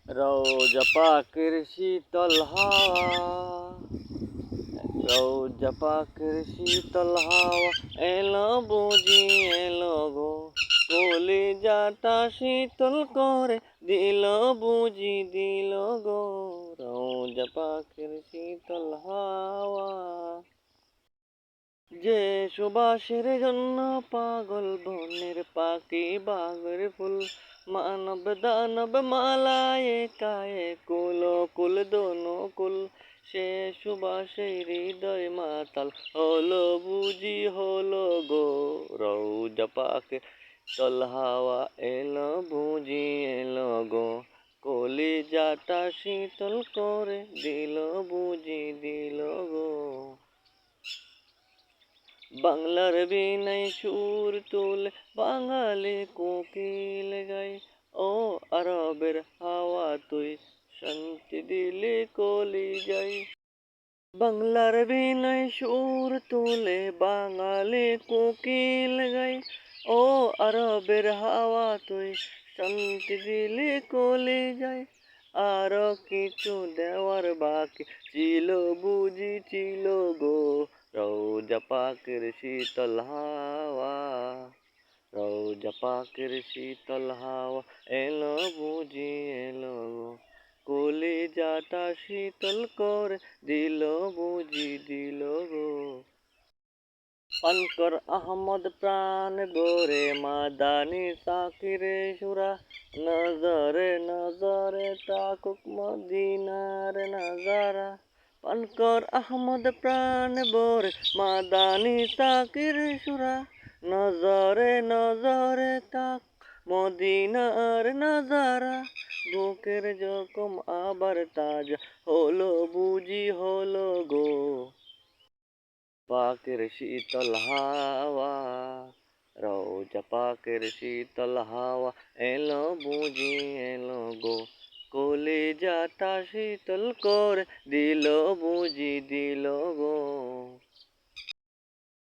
রওজা পাকের শীতল হাওয়া, রওজা পাকের শীতল হাওয়া এলো বুঝি এলো গো, কলিজাটা শীতল করে দিল বুঝি দিল গো। রওজা পাকের শীতল হাওয়া, যে সুবাসের জন্য পাগল বনের পাখি বাগের ফুল, মানব দানব মালায়ে কায়ে কুল কুল দোনো কুল, সে সুবাসে হৃদয় মাতাল হলো বুঝি হলো গো। রওজা পাকে তল হাওয়া এলো বুঝি এলো গো, কলিজাটা শীতল করে দিল বুঝি দিল গো। বাংলার বীণায় সুর তুলে বাঙালি কোকিল গায়, ও আরবের হাওয়া তুই শান্তি দিলি কলিজায়। বাংলার বীণায় সুর তুলে বাঙালি কোকিল গায়, ও আরবের হাওয়া তুই শান্তি দিলি কলিজায়। আরো কিছু দেওয়ার বাকি ছিল বুঝি ছিল গো, রওজা পাকের শীতল হাওয়া, রওজা পাকের শীতল হাওয়া এলো বুঝি এলো গো, কলিজাটা শীতল করে দিল বুঝি দিল গো। পানকর আহমদ প্রাণ গোরে মাদানি সাকিরে সুরা, নজরে নজরে তাকুক মদিনার নাজারা। পানকর আহমদ প্রাণ বোরে মাদানি সাকির সুরা, নজরে নজরে তাক মদিনার নাজারা। বুকের জখম আবার তাজা হলো বুঝি হলো গো, পাকের শীতল হাওয়া, রওজা পাকের শীতল হাওয়া এলো বুঝি এলো গো, কলিজাটা শীতল করে দিল বুঝি দিল গো।